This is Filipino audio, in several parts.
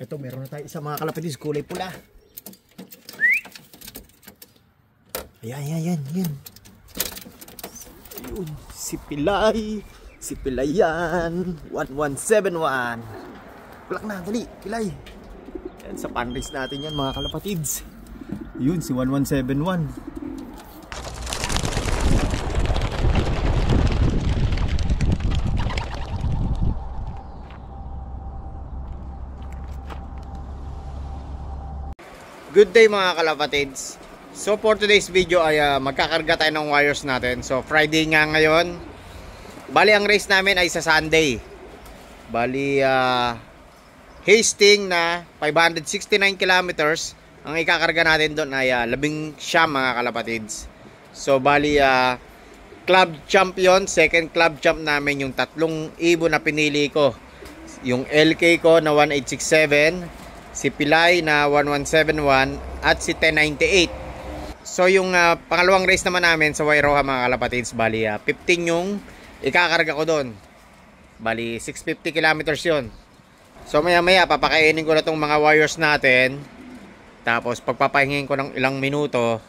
Ito, meron na tayo isa mga kalapatids, kulay pula. Ayan. Yun, si Pilay. Si Pilay yan. 1171. Kulak na, dali, Pilay. Yan, sa panris natin yan mga kalapatids. Yun, si 1171. Good day mga kalapatids. So for today's video ay magkakarga tayo ng wires natin. So Friday nga ngayon. Bali ang race namin ay sa Sunday. Bali Hastings na 569 kilometers. Ang ikakarga natin doon ay 19 mga kalapatids. So bali club champion, second club champ namin yung tatlong ibon na pinili ko. Yung LK ko na 1867, si Pilay na 1171 at si 1098. So yung pangalawang race naman namin sa Wairoha mga kalapatids, bali 15 yung ikakarga ko doon. Bali 650 kilometers yun. So maya papakainin ko na tong mga wires natin. Tapos pagpapahingin ko ng ilang minuto,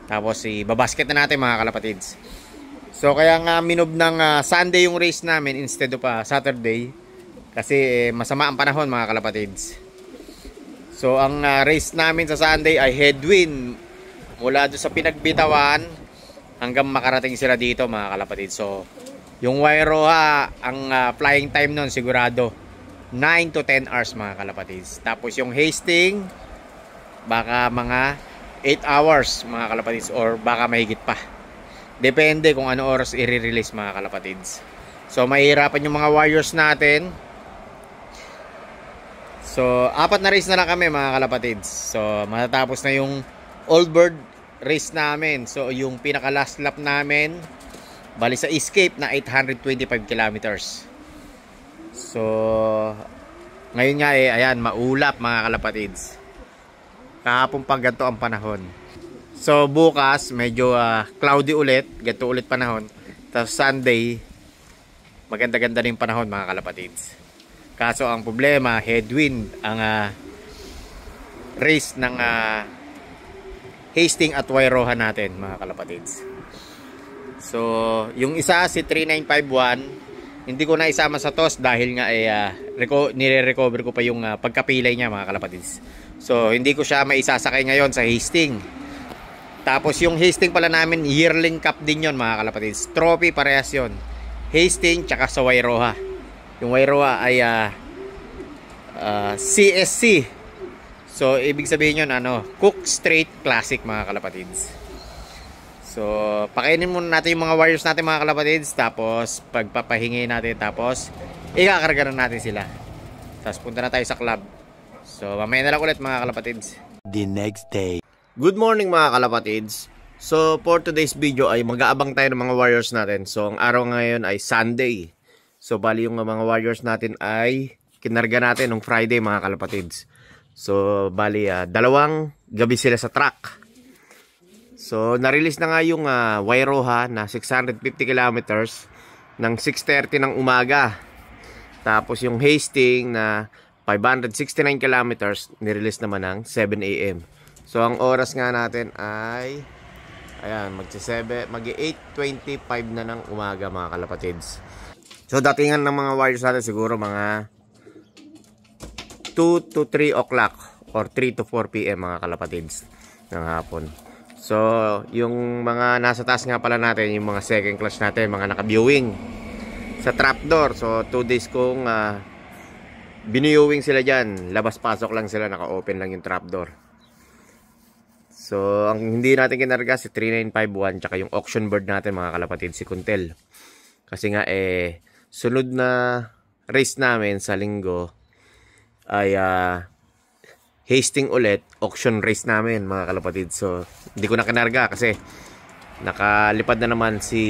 tapos ibabasket na natin mga kalapatids. So kaya nga minob ng Sunday yung race namin instead of Saturday. Kasi masama ang panahon mga kalapatids. So ang race namin sa Sunday ay headwind mula doon sa pinagbitawan hanggang makarating sila dito mga kalapatid. So yung Wairoha, ang flying time nun sigurado 9 to 10 hours mga kalapatids. Tapos yung Hastings baka mga 8 hours mga kalapatids or baka mahigit pa. Depende kung ano oras i-release mga kalapatids. So mahirapan yung mga wires natin. So, 4 na race na lang kami mga kalapatids. So, matatapos na yung Old Bird race namin. So, yung pinaka last lap namin, bali sa Escape na 825 kilometers. So, ngayon nga ayan, maulap mga kalapatids. Kahapon pag ganito ang panahon. So, bukas, medyo cloudy ulit. Ganito ulit panahon. Tapos Sunday, maganda-ganda rin panahon mga kalapatids. Kaso ang problema, headwind ang race ng Hastings at Wairoha natin mga kalapatids. So yung isa si 3951, hindi ko na isama sa toss dahil nga nire-recover ko pa yung pagkapilay niya mga kalapatids. So hindi ko siya maisasakay ngayon sa Hastings. Tapos yung Hastings pala namin, yearling cup din yon mga kalapatids. Trophy parehas yon, Hastings tsaka sa Wairoha. Yung Wairoha ay CSC. So ibig sabihin yun Cook Straight Classic mga kalapatids. So pakainin muna natin yung mga wires natin mga kalapatids. Tapos pagpapahingi natin, tapos ikakarga na natin sila. Tapos punta na tayo sa club. So mamaya na lang ulit mga kalapatids. The next day. Good morning mga kalapatids. So for today's video ay mag-aabang tayo ng mga wires natin. So ang araw ngayon ay Sunday. So bali yung mga wires natin ay kinarga natin nung Friday mga kalapatids. So bali 2 gabi sila sa track. So na-release na nga yung Wairoha na 650 kilometers ng 6:30 ng umaga. Tapos yung Hastings na 569 kilometers nirelease naman ng 7 AM. So ang oras nga natin ay ayan, mag-8:25 na ng umaga mga kalapatids. So datingan ng mga wires natin siguro mga 2 to 3 o'clock or 3 to 4 PM mga kalapatids ng hapon. So yung mga nasa taas nga pala natin, yung mga second class natin, mga naka-viewing sa trapdoor. So 2 days kong biniyowing sila dyan. Labas-pasok lang sila, naka-open lang yung trapdoor. So ang hindi natin kinarga si 3951 tsaka yung auction bird natin mga kalapatids, si Kuntel. Kasi nga sunod na race namin sa linggo ay Hastings ulit, auction race namin mga kalapatid. So hindi ko na kinarga kasi nakalipad na naman si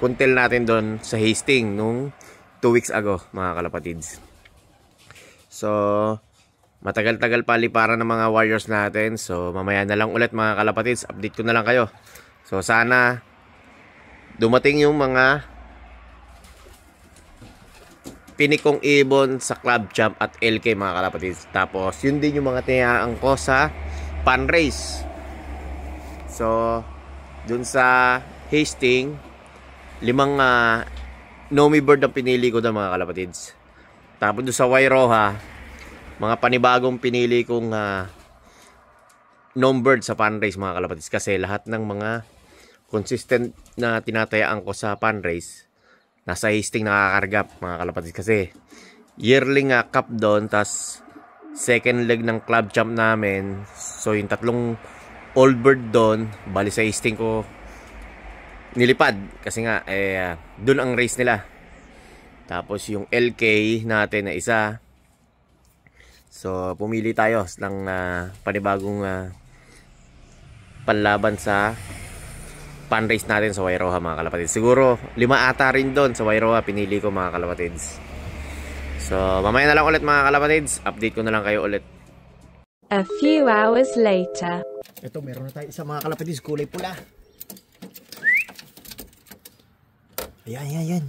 Kuntel natin doon sa Hastings nung 2 weeks ago mga kalapatids. So matagal-tagal pa liparan ng mga wires natin. So mamaya na lang ulit mga kalapatids, update ko na lang kayo. So sana dumating yung mga Pinikong Ibon sa Club Champ at LK mga kalapatids. Tapos yun din yung mga tinayaan ko sa Pan Race. So dun sa Hastings, 5 Nomi Bird ang pinili ko doon mga kalapatids. Tapos dun sa Wairoha, mga panibagong pinili kong Nom Bird sa Pan Race mga kalapatids. Kasi lahat ng mga consistent na tinatayaan ko sa Pan Race nasa Hastings nakakarga mga kalapatids. Kasi yearling cup doon, tas second leg ng Club Champ namin. So yung 3 Old Bird doon, bali sa Hastings ko nilipad. Kasi nga doon ang race nila. Tapos yung LK natin na isa. So pumili tayo ng panibagong panlaban sa Pan Race natin sa Wairoha mga kalapatids. Siguro 5 ata rin doon sa Wairoha pinili ko mga kalapatids. So mamaya na lang ulit mga kalapatids, update ko na lang kayo ulit. A few hours later. Ito, meron na tayo isa mga kalapatids, kulay pula. Ayan.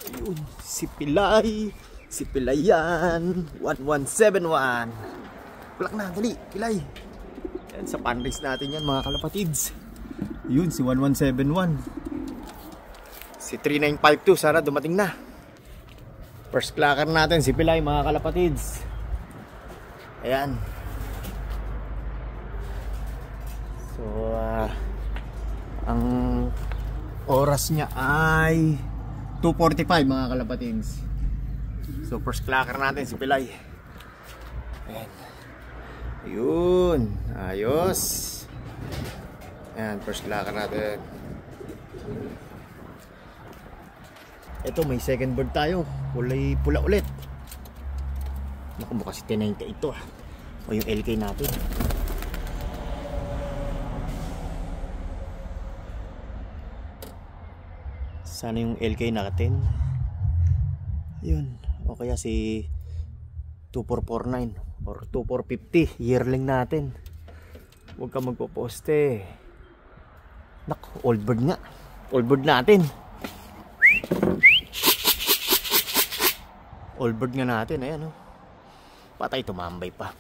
Ayun, si Pilay. Si Pilay yan. 1171. Kulak na, dali, Pilay. Yan, sa Pan Race natin yan mga kalapatids. Yun, si 1171. Si 3952, sana dumating na. First clacker natin, si Pilay mga kalapatids. Ayan. So, ang oras niya ay 2:45 mga kalapatids. So first clacker natin si Pilay. Ayan. Ayun, ayos. Ayan, first clacker natin. Ito, may second bird tayo. Kulay pula ulit. Naku, mukha si 1090 ito o yung LK natin. Sana yung LK natin. Yun. O kaya si 2449 or 2450 yearling natin. Huwag ka magpo-poste. Naku, old bird nga. Old bird natin. Old bird nga natin. Ayan o. Patay, tumambay pa.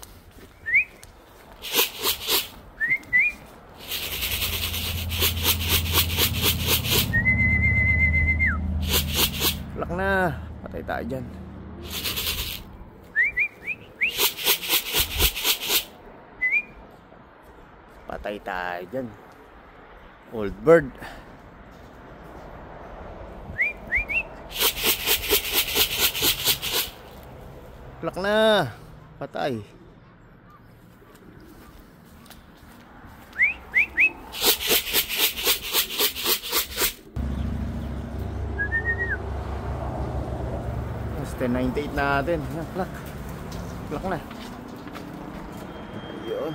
Lak na. Patay tayo dyan. Patay tayo dyan. Old bird. Lak na. Patay. Basta 98 natin. Plak. Plak na. Ayun.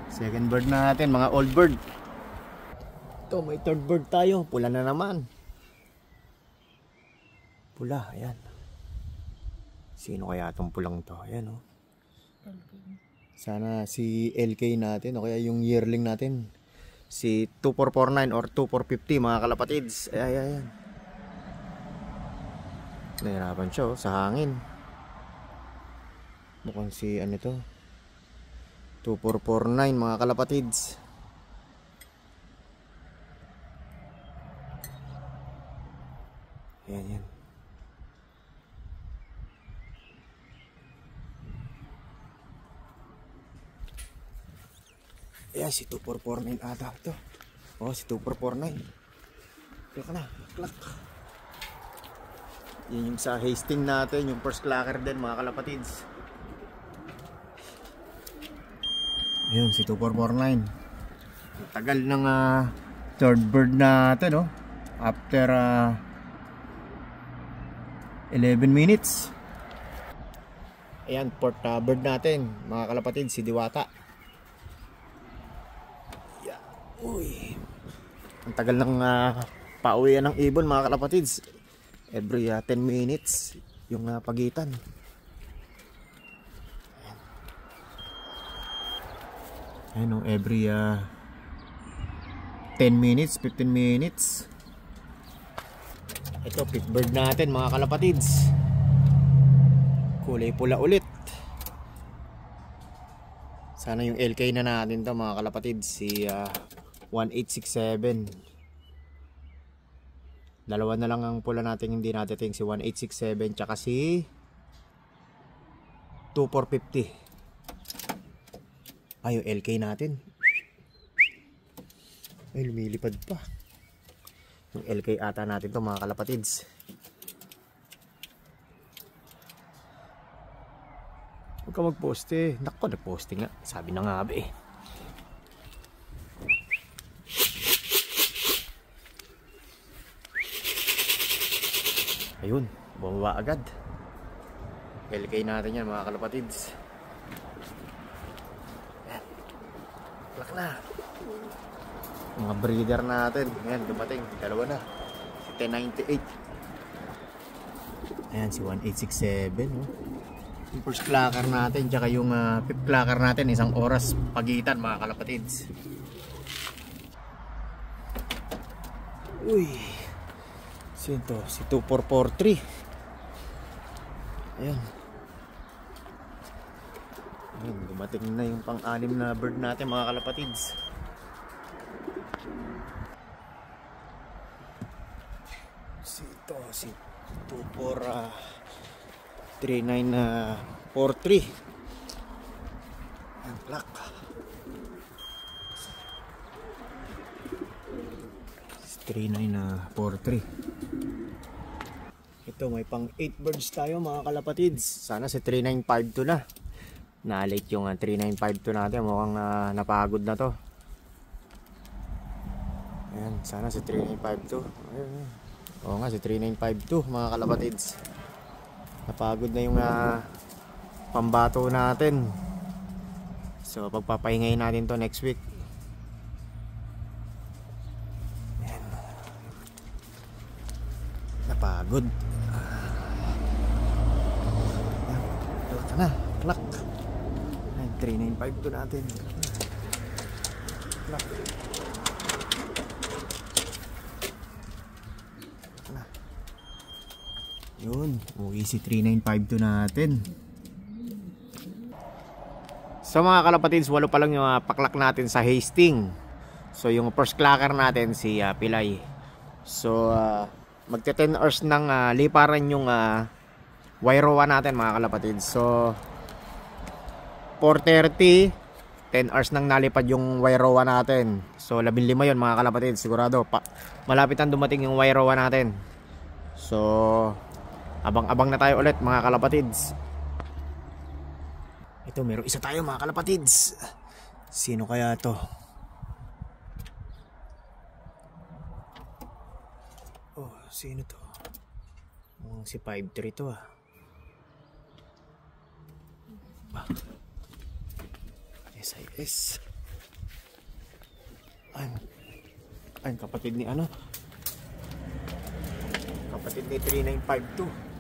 Second bird natin, mga old bird. Ito, may third bird tayo. Pula na naman. Pula, ayan. Sino kaya itong pulang to? Ayan, oh. Sana si LK natin o kaya yung yearling natin. Si 2449 or 2450 mga kalapatids. Ayan. Nahirapan siya sa hangin. Mukhang si ano to 2449 mga kalapatids. Ayan. Ayan, si 2449 ata ito. Oh, si 2449. Klak na, klak. Yan yung sa Hastings natin, yung first clacker din mga kalapatids. Ayun, si 2449. Tagal ng third bird natin, no? After 11 minutes. Ayan, fourth bird natin mga kalapatids, si Diwata. Uy, ang tagal ng pauwian ng ibon mga kalapatids. Every 10 minutes yung pagitan. Ayan, every 10 minutes, 15 minutes. Ito, pitbird natin mga kalapatids. Kulay pula ulit. Sana yung LK na natin to mga kalapatids. Si 1867. Dalawa na lang ang pula natin hindi natin. Si 1867 tsaka si 2450. Ay, yung LK natin. Ay, lumilipad pa. Yung LK ata natin to mga kalapatids. Huwag ka mag-poste. Naku, nag-poste nga. Sabi na nga ba eh. Ayun, bumaba agad. LK natin yan mga kalapatids. Ayan. Plak na. Mga breeder natin. Ayan, dumating. Dalawa na. Si 1098. Ayan, si 1867. Oh. Yung first clacker natin. Tsaka yung fifth clacker natin. Isang oras pagitan mga kalapatids. Uy. Sino to? Si 2443. Ayan. Ayan, dumating na yung pang-anim na bird natin mga kalapatids. Si 243943. Ang black. Si 3943. Ito may pang 8 birds tayo mga kalapatids. Sana si 3952 na. Na-late yung 3952 natin. Mukhang napagod na to. Ayan, sana si 3952. Ayan. Oo nga, si 3952 mga kalapatids. Napagod na yung pambato natin. So pagpapahingayin natin to next week. Ayan. Napagod. Klak na, klak. 3952 natin. Klak. Yun, uwi si 3952 natin. So mga kalapatids, walo pa lang yung paklak natin sa Hastings. So yung first clacker natin si Pilay. So magte 10 hours ng liparan yung Wairoa natin mga kalapatids. So 4:30 10 hours nang nalipad yung Wairoa natin. So 15 yun mga kalapatids. Sigurado malapit ang dumating yung Wairoa natin. So abang-abang na tayo ulit mga kalapatids. Ito, meron isa tayo mga kalapatids. Sino kaya to? Oh, sino to? Si 5-3 to SIS. Ay, kapatid ni ano? Kapatid ni 3952.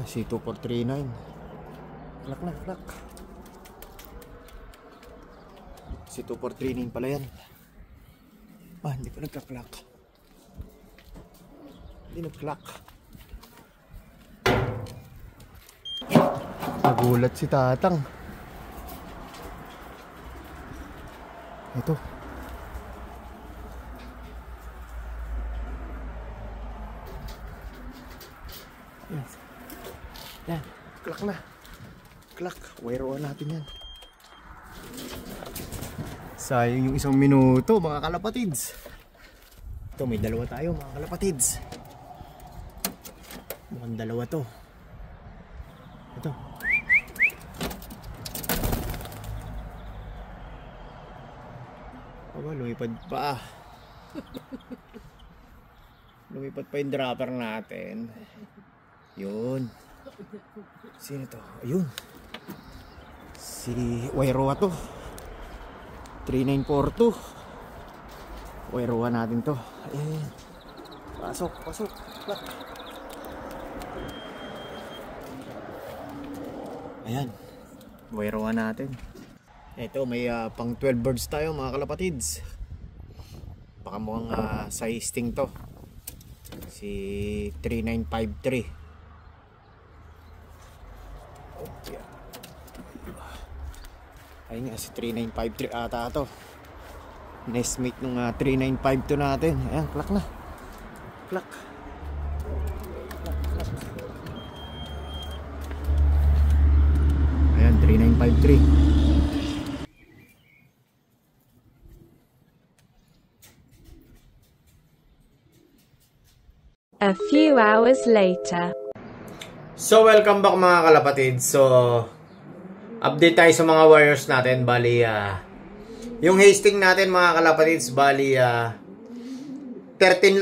Si 2439. Klak na, klak. Si 2439 pala yan. Hindi pa nagka-klak. Hindi nag-klak. Nagulat si Tatang. Ito. Yes. Yan, klak na. Klak, wairoan natin yan. Sayang yung 1 minuto mga kalapatids. Ito, may dalawa tayo mga kalapatids. Mukhang dalawa to. Ito. Aba, lumipad pa. Lumipad pa yung dropper natin. Yun. Sino to? Ayun. Si Wairoa to. 3942. Wairoa natin to. Ayan. Pasok, pasok. Ayan. Wairoa natin. Ito may pang 12 birds tayo mga kalapatids. Baka mukhang sa Hastings to. Si 3953. Okay. Ayun nga si 3953 ata to. Nest mate nung 3952 natin. Ayan, clock na. Clock. Ayan, 3953. A few hours later. So welcome back mga kalapatid. So update tayo sa mga warriors natin. Bali yung Hastings natin mga kalapatids, bali 13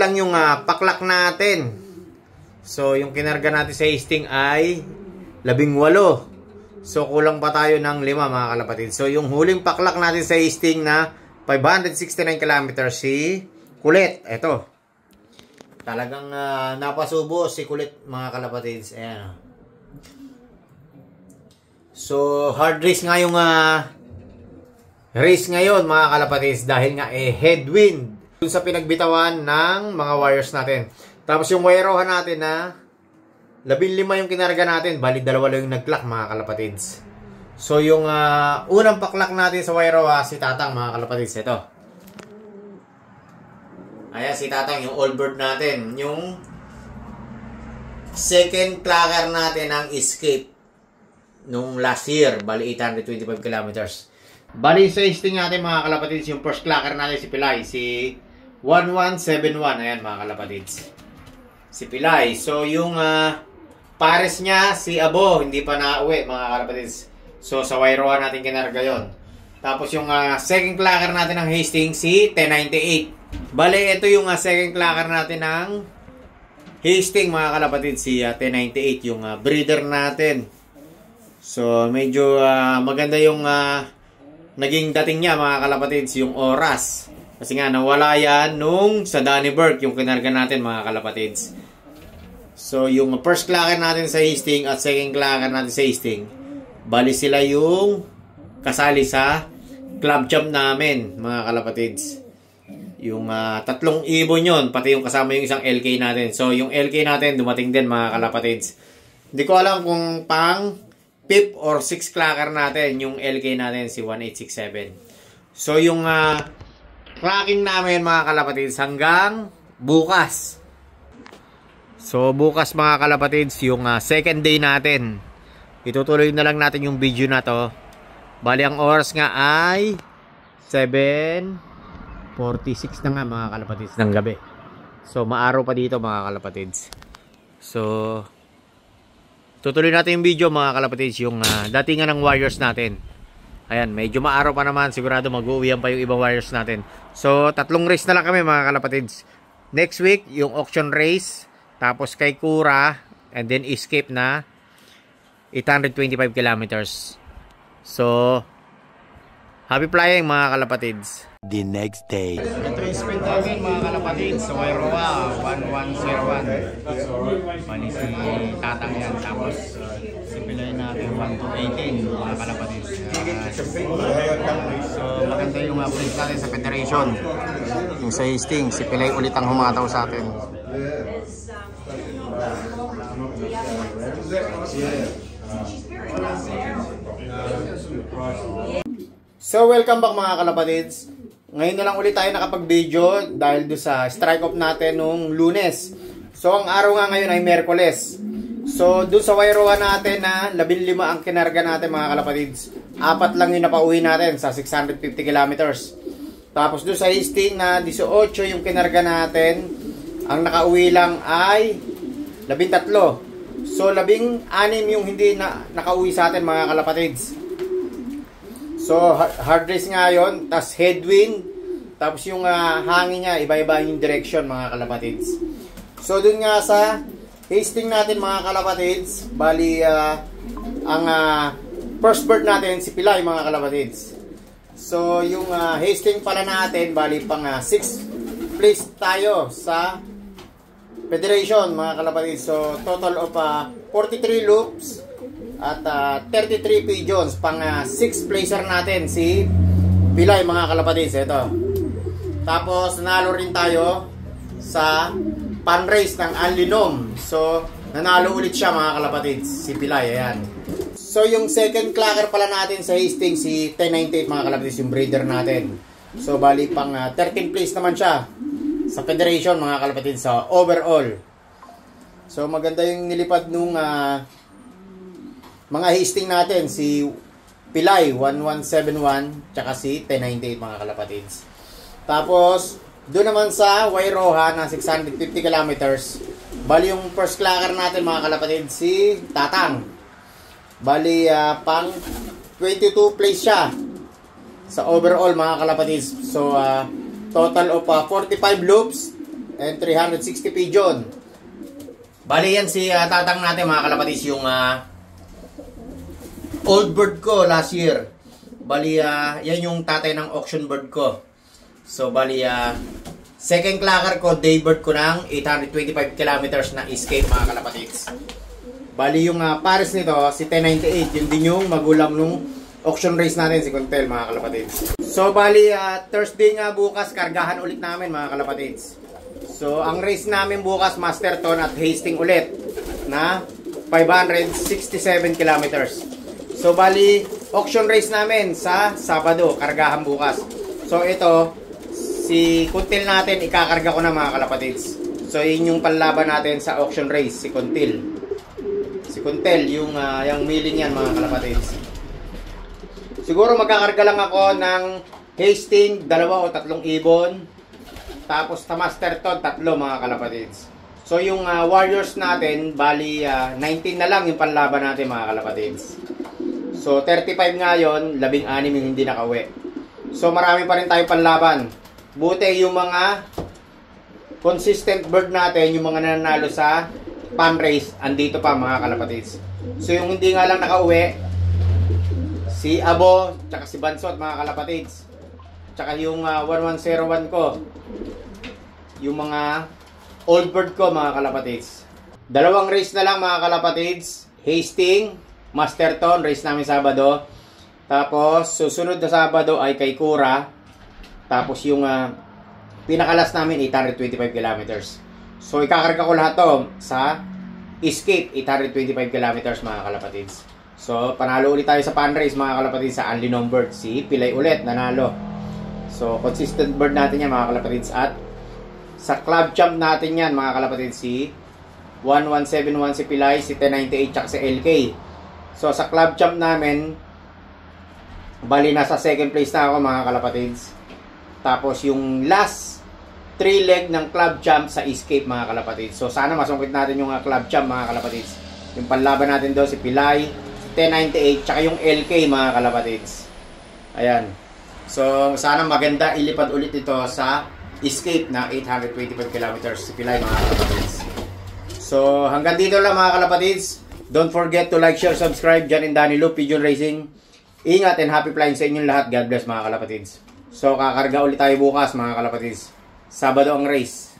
lang yung paklak natin. So yung kinarga natin sa Hastings ay 18. So kulang pa tayo ng 5 mga kalapatids. So yung huling paklak natin sa Hastings na 569 kilometers si Kulit. Ito. Talagang napasubo si Kulit mga kalapatids. Ayan. So hard race nga yung race ngayon mga kalapatids dahil nga headwind dun sa pinagbitawan ng mga warriors natin. Tapos yung wirehan natin na 15 yung kinarga natin, bali 2 lang yung nag-clock mga kalapatids. So yung unang paklak natin sa wireha si Tatang mga kalapatids. Ito. Ayan si Tatang, yung all bird natin. Yung second clacker natin ang escape nung last year. Bali 825 kilometers. Bali sa Hastings natin mga kalapatids, yung first clacker natin si Pilay. Si 1171. Ayan mga kalapatids. Si Pilay. So yung pares niya si Abo. Hindi pa nauwi mga kalapatids. So sa wireha natin kinarga yun. Tapos yung second clacker natin ng Hastings si 1098. Bale, ito yung second clacker natin ng Hastings mga kalapatid, si 1098, yung breeder natin. So, medyo maganda yung naging dating niya mga kalapatids, yung oras. Kasi nga, nawala yan nung sa Dannyburg, yung kinarga natin mga kalapatids. So, yung first clacker natin sa Hastings at second clacker natin sa Hastings, bali sila yung kasali sa club champ namin mga kalapatids. Yung tatlong ibon yun, pati yung kasama yung isang LK natin. So, yung LK natin, dumating din mga kalapatids. Hindi ko alam kung pang 5th or 6th clacker natin, yung LK natin, si 1867. So, yung clacking namin mga kalapatids hanggang bukas. So, bukas mga kalapatids, yung second day natin. Itutuloy na lang natin yung video na to. Bali, ang oras nga ay 7:46 na nga mga kalapatids ng gabi. So maaraw pa dito mga kalapatids. So tutuloy natin yung video mga kalapatids, yung datingan ng warriors natin. Ayan, medyo maaraw pa naman, sigurado mag-uwihan pa yung ibang warriors natin. So 3 race na lang kami mga kalapatids. Next week yung auction race, tapos kay Kura, and then escape na 825 kilometers. So happy flying mga kalapatids. The next day. Ito yung spin natin mga kalapatids sa Wairoa 1101. Bali si Tatang yan. Tapos si Pilay natin 1218 mga kalapatids. So maganda yung place natin sa Federation. Yung sa Hastings, si Pilay ulit ang humataw sa atin. So welcome back mga kalapatids. Ngayon na lang ulit tayo nakapag-video dahil do sa strike-off natin nung Lunes. So ang araw nga ngayon ay Miyerkules. So doon sa wireha natin na 15 ang kinarga natin mga kalapatids. 4 lang yung napauwi natin sa 650 kilometers. Tapos doon sa Hastings na 18 yung kinarga natin. Ang nakauwi lang ay 13. So 16 yung hindi na nakauwi sa atin mga kalapatids. So, hard race nga yun. Tapos headwind. Tapos yung hangin niya, iba-iba yung direction mga kalapatids. So, dun nga sa Hastings natin mga kalapatids, bali ang first bird natin, si Pilay mga kalapatids. So, yung Hastings pala natin, bali pang 6th place tayo sa Federation mga kalapatids. So, total of 43 loops. At 33 pigeons, pang 6th placer natin, si Pilay mga kalapatids. Ito. Tapos nanalo rin tayo sa pan-race ng Alinom. So, nanalo ulit siya mga kalapatids, si Pilay. Ayan. So, yung second clacker pala natin sa Hastings, si 1098 mga kalapatids, yung breeder natin. So, bali pang 13th place naman siya sa Federation mga kalapatids, sa overall. So, maganda yung nilipad nung mga Hastings natin, si Pilay 1171 tsaka si 1098 mga kalapatids. Tapos doon naman sa Wairoha na 650 kilometers, bali yung first clacker natin mga kalapatids, si Tatang. Bali pang 22 place siya sa overall mga kalapatids. So total of 45 loops and 360 pigeon. Bali yan si Tatang natin mga kalapatids, yung old bird ko last year. Bali, yan yung tatay ng auction bird ko. So, bali, second clacker ko, day bird ko ng 825 kilometers na escape mga kalapatids. Bali, yung pares nito, si 1098, yun din yung magulang nung auction race natin, si Contel mga kalapatids. So, bali, Thursday nga bukas, kargahan ulit namin mga kalapatids. So, ang race namin bukas, Masterton at Hastings ulit na 567 kilometers. So, bali, auction race namin sa Sabado, kargahan bukas. So, ito, si Kuntil natin, ikakarga ko na mga kalapatids. So, yun yung panlaban natin sa auction race, si Kuntil. Si Kuntil, yung milling yan mga kalapatids. Siguro magkakarga lang ako ng Hastings, 2 o 3 ibon. Tapos, Masterton, 3 mga kalapatids. So, yung Warriors natin, bali, 19 na lang yung panlaban natin mga kalapatids. So, 35 ngayon, 16 yung hindi nakauwi. So, marami pa rin tayo panlaban. Buti yung mga consistent bird natin, yung mga nanalo sa pan race, andito pa mga kalapatids. So, yung hindi nga lang nakauwi, si Abo, tsaka si Bansot mga kalapatids. Tsaka yung 1101 ko, yung mga old bird ko mga kalapatids. 2 race na lang mga kalapatids. Hastings, Masterton, race namin Sabado. Tapos, susunod na Sabado ay kay Kura. Tapos, yung pinakalas namin, 825 kilometers. So, ikakarga ko lahat to sa Escape, 825 kilometers, mga kalapatids. So, panalo ulit tayo sa pan race, mga kalapatids, sa Unli Bird. Si Pilay ulit, nanalo. So, consistent bird natin yan, mga kalapatids. At sa club champ natin yan, mga kalapatids, si 1171 si Pilay, si 1098, tsaka si LK. So, sa club champ namin, bali nasa second place na ako mga kalapatids. Tapos, yung last 3 leg ng club champ sa Escape mga kalapatids. So, sana masungkit natin yung club champ mga kalapatids. Yung panlaban natin doon, si Pilay, si 1098, tsaka yung LK mga kalapatids. Ayan. So, sana maganda ilipad ulit ito sa Escape na 825 kilometers si Pilay mga kalapatids. So, hanggang dito lang mga kalapatids. Don't forget to like, share, subscribe dyan in Danny Lou Pigeon Racing. Ingat and happy flying sa inyong lahat. God bless mga kalapatids. So, kakarga ulit tayo bukas mga kalapatids. Sabado ang race.